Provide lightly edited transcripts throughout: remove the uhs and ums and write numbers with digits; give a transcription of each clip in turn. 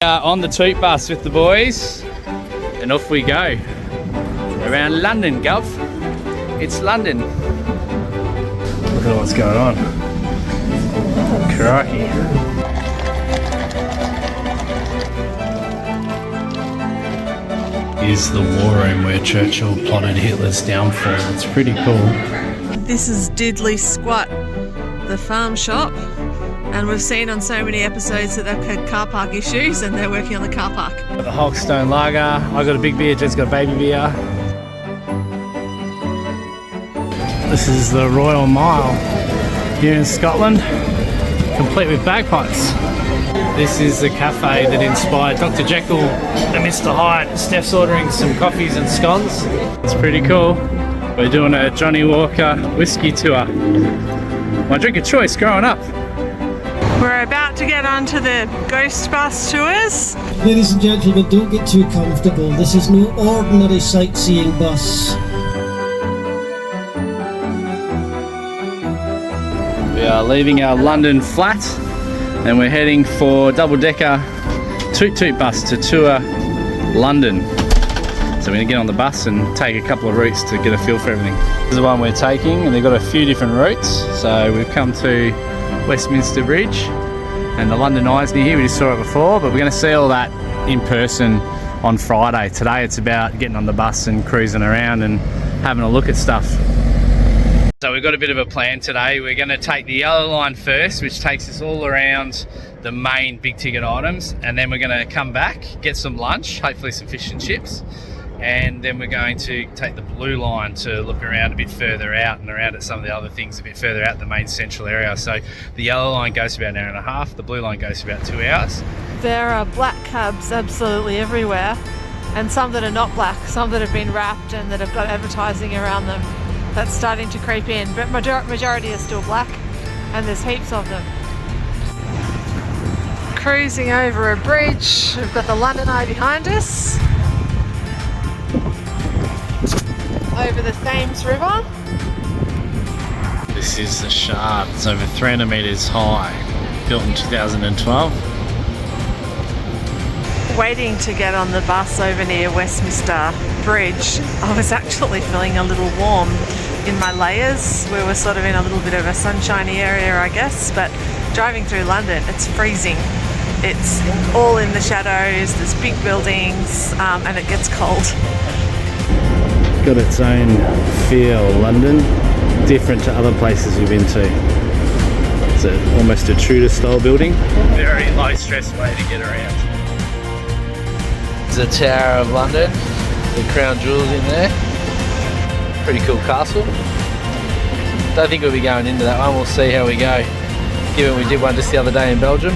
On the toot bus with the boys, and off we go around London, Gov. It's London. Look at what's going on. Crikey. Here's the war room where Churchill plotted Hitler's downfall. It's pretty cool. This is Diddley Squat, the farm shop. And we've seen on so many episodes that they've had car park issues and they're working on the car park. Got the Holkstone Lager, I got a big beer, Jed's got a baby beer. This is the Royal Mile here in Scotland, complete with bagpipes. This is the cafe that inspired Dr. Jekyll and Mr. Hyde. Steph's ordering some coffees and scones. It's pretty cool. We're doing a Johnnie Walker whisky tour. My drink of choice growing up. We're about to get onto the ghost bus tours. Ladies and gentlemen, don't get too comfortable. This is no ordinary sightseeing bus. We are leaving our London flat and we're heading for double-decker toot bus to tour London. So we're going to get on the bus and take a couple of routes to get a feel for everything. This is the one we're taking and they've got a few different routes. So we've come to Westminster Bridge and the London Eye's near here. We just saw it before, but we're going to see all that in person on Friday. Today it's about getting on the bus and cruising around and having a look at stuff. So we've got a bit of a plan today. We're going to take the yellow line first, which takes us all around the main big ticket items, and then we're going to come back, get some lunch, hopefully some fish and chips, and then we're going to take the blue line to look around a bit further out and around at some of the other things a bit further out the main central area. So the yellow line goes for about an hour and a half, the blue line goes for about 2 hours. There are black cabs absolutely everywhere, and some that are not black, some that have been wrapped and that have got advertising around them. That's starting to creep in, but majority are still black, and there's heaps of them. Cruising over a bridge, we've got the London Eye behind us. Over the Thames River. This is the Shard. It's over 300 metres high, built in 2012. Waiting to get on the bus over near Westminster Bridge, I was actually feeling a little warm in my layers. We were sort of in a little bit of a sunshiny area, I guess, but driving through London, it's freezing. It's all in the shadows, there's big buildings, and it gets cold. Got its own feel, London, different to other places we've been to. It's almost a Tudor style building. Very low stress way to get around. The Tower of London, the crown jewels in there. Pretty cool castle. Don't think we'll be going into that one, we'll see how we go, given we did one just the other day in Belgium.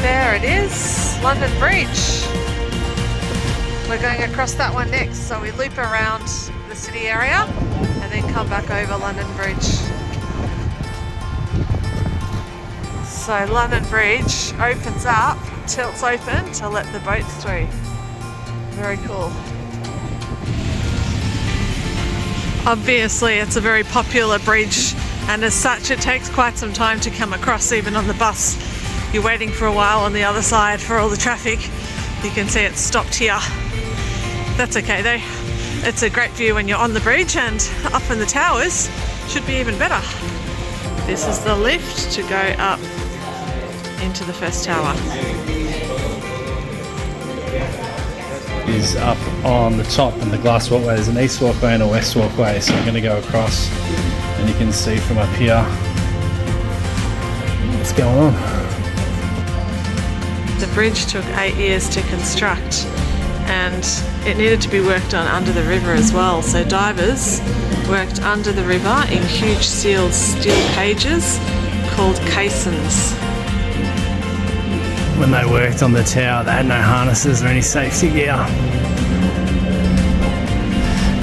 There it is, London Bridge. We're going across that one next, so we loop around the city area and then come back over London Bridge. So London Bridge opens up, tilts open to let the boats through. Very cool. Obviously it's a very popular bridge, and as such it takes quite some time to come across, even on the bus. You're waiting for a while on the other side for all the traffic. You can see it's stopped here. That's okay though. It's a great view when you're on the bridge, and up in the towers should be even better. This is the lift to go up into the first tower. Is up on the top and the glass walkway. There's an east walkway and a west walkway, so I'm going to go across and you can see from up here what's going on. The bridge took 8 years to construct, and it needed to be worked on under the river as well, so divers worked under the river in huge sealed steel cages called caissons. When they worked on the tower, they had no harnesses or any safety gear.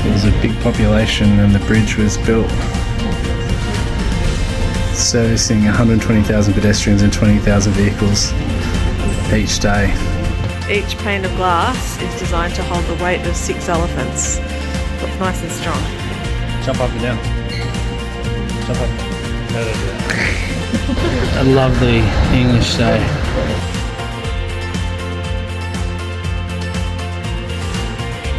There was a big population and the bridge was built, servicing 120,000 pedestrians and 20,000 vehicles each day. Each pane of glass is designed to hold the weight of 6 elephants. Looks nice and strong. Jump up and down. Jump up. No, don't do that. A lovely English day.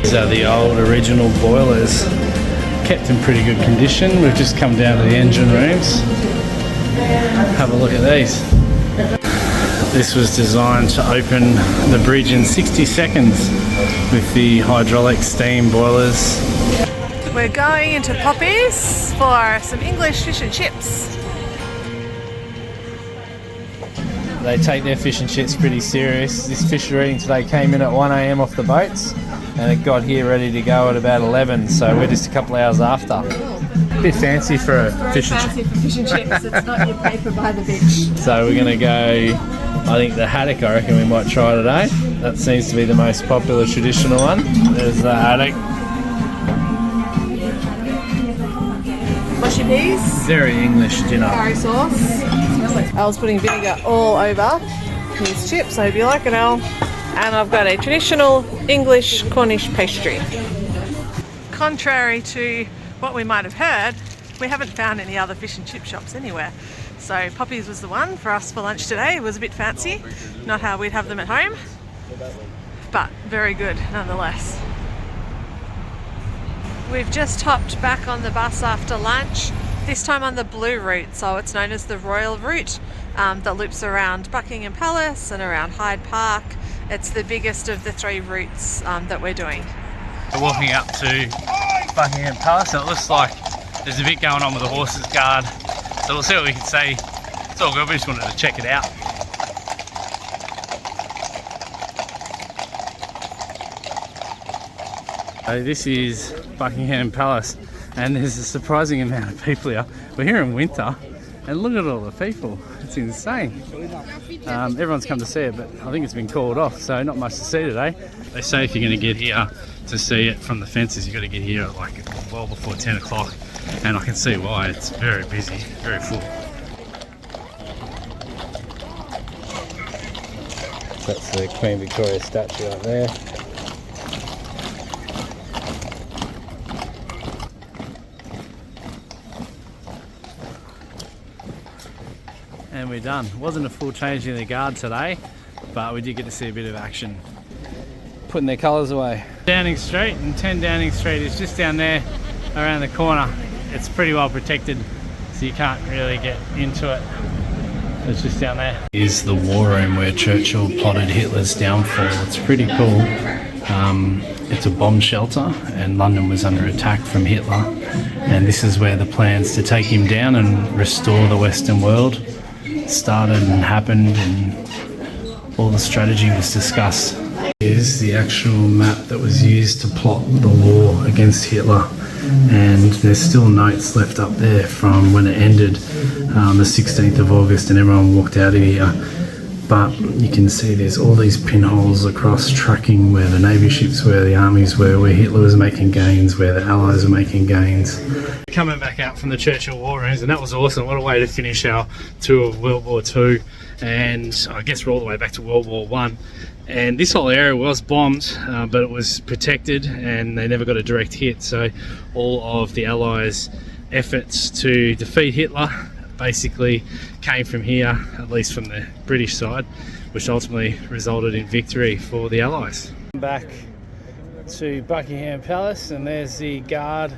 These are the old original boilers, kept in pretty good condition. We've just come down to the engine rooms. Have a look at these. This was designed to open the bridge in 60 seconds with the hydraulic steam boilers. We're going into Poppy's for some English fish and chips. They take their fish and chips pretty serious. This fish we're eating today came in at 1 AM off the boats and it got here ready to go at about 11, so we're just a couple hours after. A bit fancy for a fish and chips. Fancy for fish and chips, it's not your paper by the beach. So we're going to go, I think the haddock I reckon we might try today. That seems to be the most popular traditional one. There's the haddock. Mushy peas. Very English dinner. Curry sauce. Al's putting vinegar all over his chips. I hope you like it, Al. And I've got a traditional English Cornish pastry. Contrary to what we might have heard, we haven't found any other fish and chip shops anywhere. So Poppy's was the one for us for lunch today. It was a bit fancy, not how we'd have them at home, but very good nonetheless. We've just hopped back on the bus after lunch, this time on the blue route, so it's known as the Royal Route, that loops around Buckingham Palace and around Hyde Park. It's the biggest of the 3 routes that we're doing. We're walking up to Buckingham Palace and it looks like there's a bit going on with the horses guard, so we'll see what we can see. It's all good, we just wanted to check it out. So this is Buckingham Palace and there's a surprising amount of people here. We're here in winter and look at all the people, it's insane. Everyone's come to see it, but I think it's been called off, so not much to see today. They say if you're going to get here to see it from the fences, you've got to get here at like well before 10 o'clock, and I can see why. It's very busy, very full. That's the Queen Victoria statue up there. And we're done. Wasn't a full change in the guard today, but we did get to see a bit of action. Putting their colours away. Downing Street, and 10 Downing Street is just down there around the corner. It's pretty well protected, so you can't really get into it. It's just down there. Here's the war room where Churchill plotted Hitler's downfall. It's pretty cool. It's a bomb shelter and London was under attack from Hitler, and this is where the plans to take him down and restore the Western world started and happened, and all the strategy was discussed. Here's the actual map that was used to plot the war against Hitler, and there's still notes left up there from when it ended, the 16th of August, and everyone walked out of here. But you can see there's all these pinholes across, tracking where the navy ships were, the armies were, where Hitler was making gains, where the Allies were making gains. Coming back out from the Churchill War Rooms, and that was awesome. What a way to finish our tour of World War II, and I guess we're all the way back to World War I. And this whole area was bombed, but it was protected and they never got a direct hit, so all of the Allies' efforts to defeat Hitler basically came from here, at least from the British side, which ultimately resulted in victory for the Allies. Back to Buckingham Palace, and there's the guard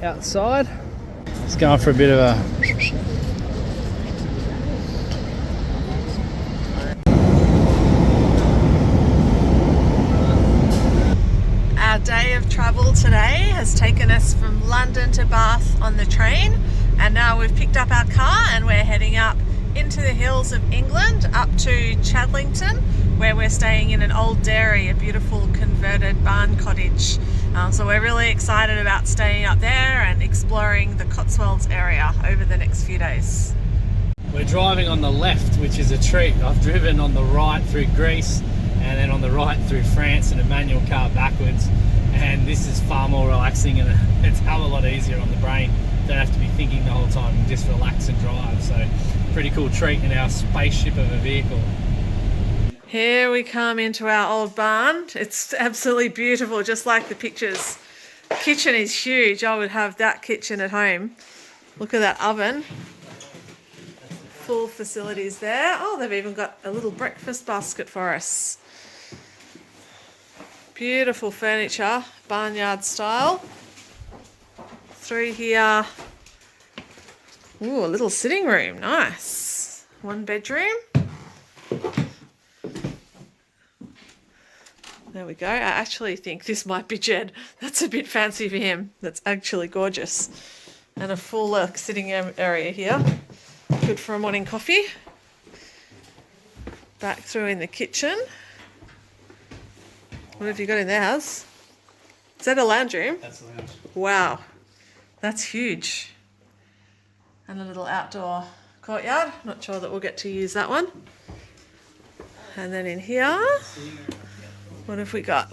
outside. It's going for a bit of a Our day of travel today has taken us from London to Bath on the train, and now we've picked up our car and we're heading up into the hills of England, up to Chadlington, where we're staying in an old dairy, a beautiful converted barn cottage. So we're really excited about staying up there and exploring the Cotswolds area over the next few days. We're driving on the left, which is a treat. I've driven on the right through Greece and then on the right through France in a manual car backwards, and this is far more relaxing and it's a hell of a lot easier on the brain. Don't have to be thinking the whole time, and just relax and drive. So pretty cool treat in our spaceship of a vehicle. Here we come into our old barn. It's absolutely beautiful, just like the pictures. The kitchen is huge. I would have that kitchen at home. Look at that oven. Full facilities there. Oh, they've even got a little breakfast basket for us. Beautiful furniture, barnyard style. Through here. Ooh, a little sitting room, nice. 1 bedroom. There we go. I actually think this might be Jed. That's a bit fancy for him. That's actually gorgeous. And a full sitting area here. Good for a morning coffee. Back through in the kitchen. What have you got in there, Haz? Is that a lounge room? That's a lounge. Wow. That's huge. And a little outdoor courtyard. Not sure that we'll get to use that one. And then in here, what have we got?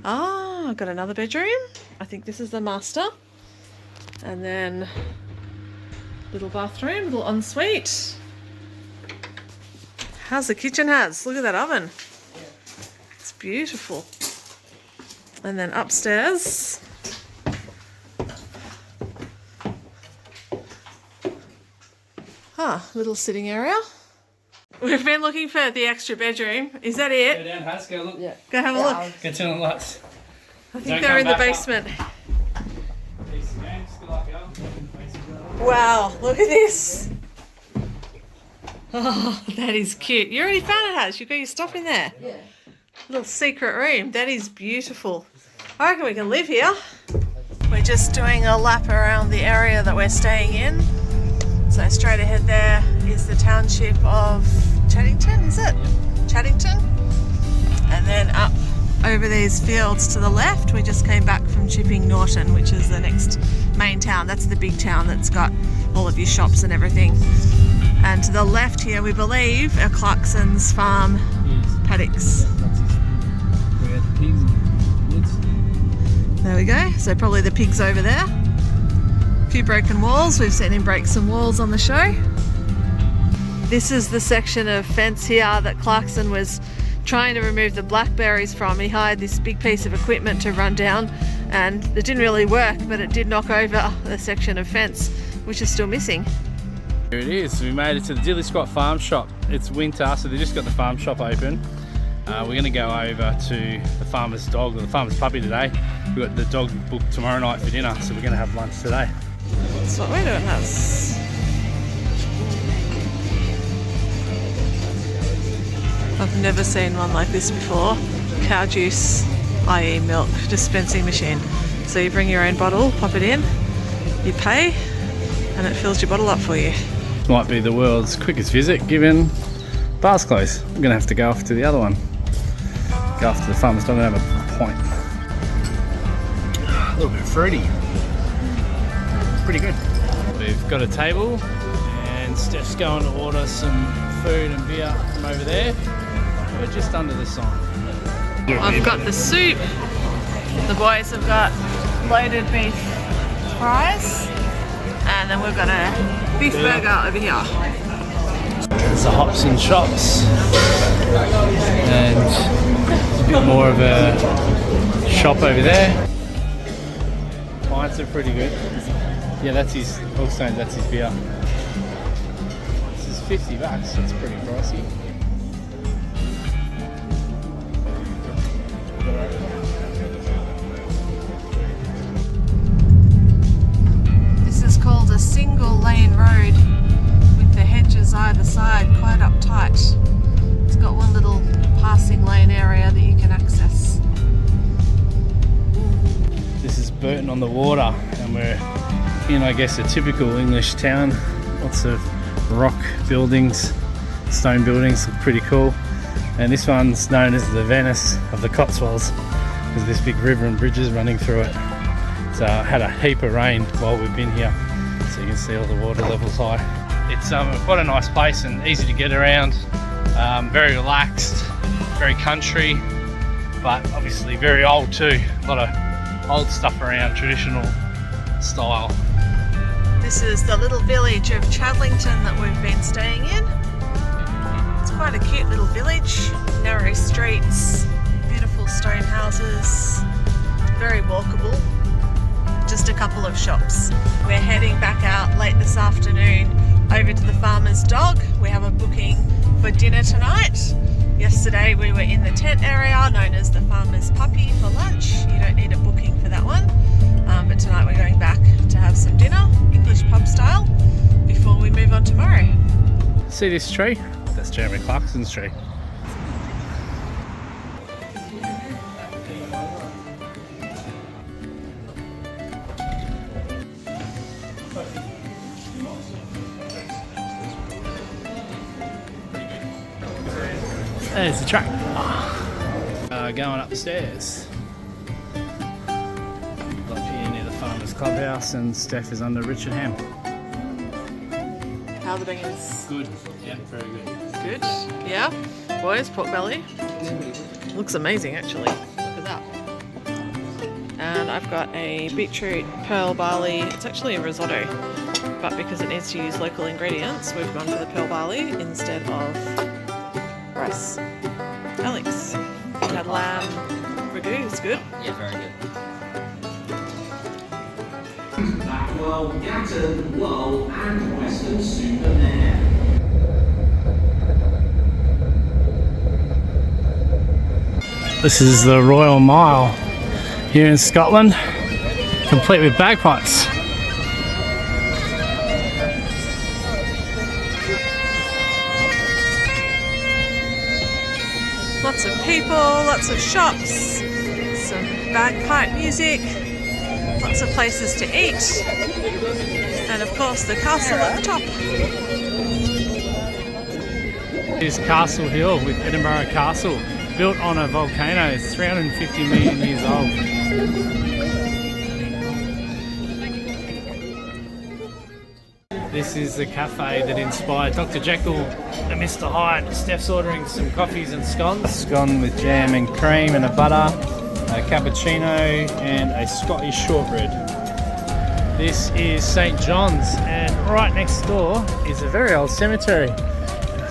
I've got another bedroom. I think this is the master. And then little bathroom, little ensuite. How's the kitchen, Haz? Look at that oven. It's beautiful. And then upstairs, little sitting area. We've been looking for the extra bedroom. Is that Go it? down, Haz, go look. Yeah. Go have a look. Go turn on the lights. I think Don't they're come in the back up. basement. Wow, look at this. Oh, that is cute. You already found it, Haz. You've got your stuff in there. Yeah. Little secret room. That is beautiful. I reckon we can live here. We're just doing a lap around the area that we're staying in. So straight ahead there is the township of Chaddington, is it? Chaddington. And then up over these fields to the left, we just came back from Chipping Norton, which is the next main town. That's the big town that's got all of your shops and everything. And to the left here, we believe, are Clarkson's farm paddocks. Where the pigs and woods. There we go. So probably the pigs over there. A few broken walls. We've seen him break some walls on the show. This is the section of fence here that Clarkson was trying to remove the blackberries from. He hired this big piece of equipment to run down, and it didn't really work, but it did knock over the section of fence, which is still missing. Here it is. We made it to the Dilly Squat farm shop. It's winter, so they just got the farm shop open. We're going to go over to the farmer's dog, or the farmer's puppy today. We've got the dog booked tomorrow night for dinner, so we're going to have lunch today. That's what we're doing, Haz. I've never seen one like this before. Cow juice, i.e. milk dispensing machine. So you bring your own bottle, pop it in, you pay, and it fills your bottle up for you. Might be the world's quickest visit, given bar's closed. I'm going to have to go off to the other one. Go off to the farmer's dog and have a point. A little bit fruity. Pretty good. We've got a table and Steph's going to order some food and beer from over there. We're just under the sign. I've got the soup. The boys have got loaded beef fries. And then we've got a beef burger over here. There's the hops and shops. And a bit more of a shop over there. Pints are pretty good. Yeah, that's his, also that's his beer. This is $50, that's pretty pricey. This is called a single lane road with the hedges either side quite uptight. It's got one little passing lane area that you can access. This is Burton on the Water, and we're in, I guess, a typical English town. Lots of rock buildings, stone buildings, look pretty cool. And this one's known as the Venice of the Cotswolds because this big river and bridges running through it. It's had a heap of rain while we've been here, so you can see all the water levels high. It's quite a nice place and easy to get around, very relaxed, very country, but obviously very old too. A lot of old stuff around, traditional style. This is the little village of Chadlington that we've been staying in. It's quite a cute little village, narrow streets, beautiful stone houses, very walkable, just a couple of shops. We're heading back out late this afternoon over to the farmer's dog. We have a booking for dinner tonight, Yesterday we were in the tent area known as the Farmer's Puppy for lunch. You don't need a booking for that one. But tonight we're going back to have some dinner, English pub style, before we move on tomorrow. See this tree? That's Jeremy Clarkson's tree. There's the track. Going upstairs. Up here near the Farmers Clubhouse, and Steph is under Richard Ham. How are the bangers? Good. Yeah, very good. Good? Yeah? Boys, pork belly? Looks amazing actually. Look at that. And I've got a beetroot pearl barley. It's actually a risotto, but because it needs to use local ingredients, we've gone for the pearl barley instead of rice. Alex, we had lamb ragu. It's good. Yeah, very good. Blackwell, Gatton, Lowell and Western Supermare. This is the Royal Mile here in Scotland, complete with bagpipes. Lots of people, lots of shops, some bagpipe music, lots of places to eat, and of course the castle at the top. Here's Castle Hill with Edinburgh Castle, built on a volcano. It's 350 million years old. This is the cafe that inspired Dr. Jekyll and Mr. Hyde. Steph's ordering some coffees and scones. Scone with jam and cream and a butter, a cappuccino and a Scottish shortbread. This is St. John's, and right next door is a very old cemetery.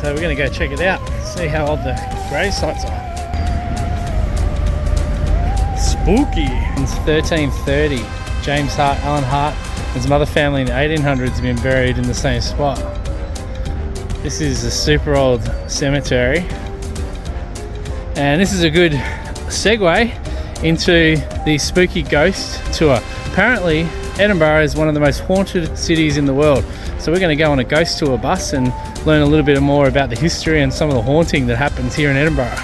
So we're going to go check it out, see how old the grave sites are. Spooky! It's 1330. James Hart, Alan Hart, and some other family in the 1800s have been buried in the same spot. This is a super old cemetery, and this is a good segue into the spooky ghost tour. Apparently Edinburgh is one of the most haunted cities in the world, so we're going to go on a ghost tour bus and learn a little bit more about the history and some of the haunting that happens here in Edinburgh.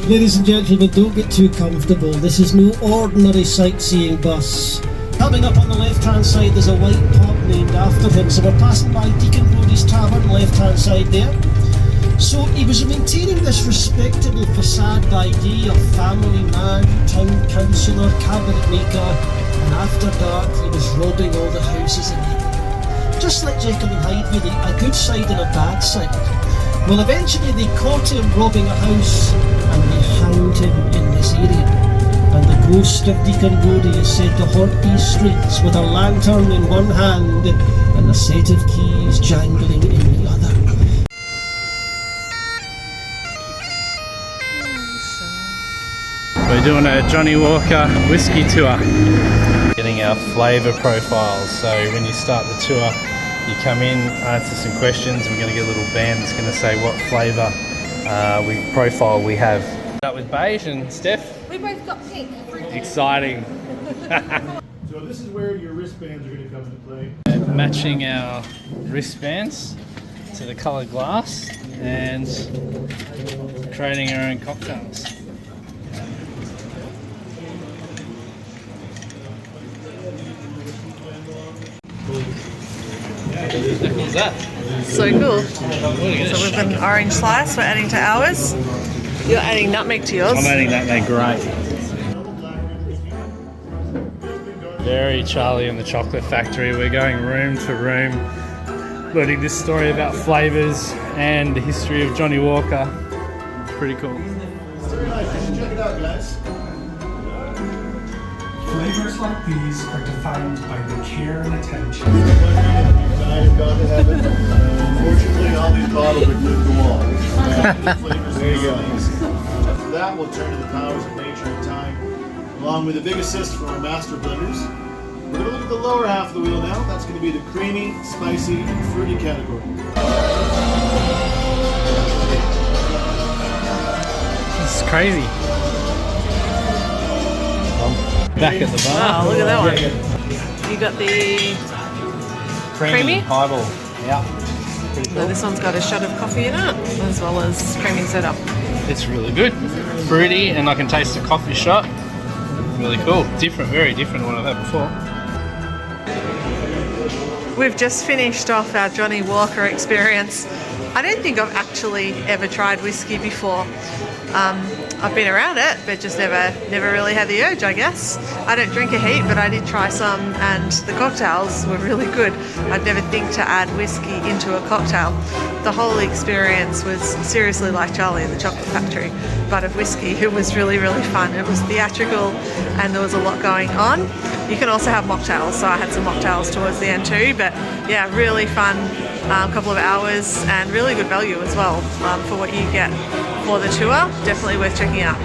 Ladies and gentlemen, don't get too comfortable. This is no ordinary sightseeing bus. Coming up on the left-hand side, there's a white pub named after him. So we're passing by Deacon Brodie's Tavern, left-hand side there. So he was maintaining this respectable facade by day of family man, town councillor, cabinet maker, and after dark he was robbing all the houses in Eden. Just like Jekyll and Hyde, really, a good side and a bad side. Well, eventually they caught him robbing a house and they hanged him in this area. And the ghost of Deacon Brodie is said to haunt these streets with a lantern in one hand and a set of keys jangling in the other. We're doing a Johnnie Walker whiskey tour. Getting our flavour profiles, so when you start the tour, you come in, answer some questions. We're going to get a little band that's going to say what flavour profile we have. Start with beige and Steph. We both got pink. Exciting. So this is where your wristbands are going to come into play. Matching our wristbands to the coloured glass and creating our own cocktails. How cool is that? So cool. So we've got an orange slice, we're adding to ours. You're adding nutmeg to yours. I'm adding nutmeg, great. Very Charlie and the Chocolate Factory. We're going room to room, learning this story about flavours and the history of Johnnie Walker. It's pretty cool. Very nice. Check it out, guys. Flavors like these are defined by the care and attention. I have gone to heaven. Unfortunately, all these bottles are glued to the wall. There you go. After that, we'll turn to the powers of nature and time, along with a big assist from our master blenders, We're going to look at the lower half of the wheel now. That's going to be the creamy, spicy, and fruity category. This is crazy. Back at the bar. Wow, look at that one. You got the creamy? highball. Yeah. Pretty So this one's got a shot of coffee in it, as well as creamy setup. It's really good. Fruity, and I can taste the coffee shot. Really cool. Different, very different to what I've had before. We've just finished off our Johnnie Walker Experience. I don't think I've actually ever tried whiskey before. I've been around it, but just never really had the urge, I guess. I don't drink a heap, but I did try some, and the cocktails were really good. I'd never think to add whiskey into a cocktail. The whole experience was seriously like Charlie and the Chocolate Factory, but of whiskey. It was really, really fun. It was theatrical, and there was a lot going on. You can also have mocktails, so I had some mocktails towards the end too, but yeah, really fun couple of hours, and really good value as well for what you get for the tour. Definitely worth checking out.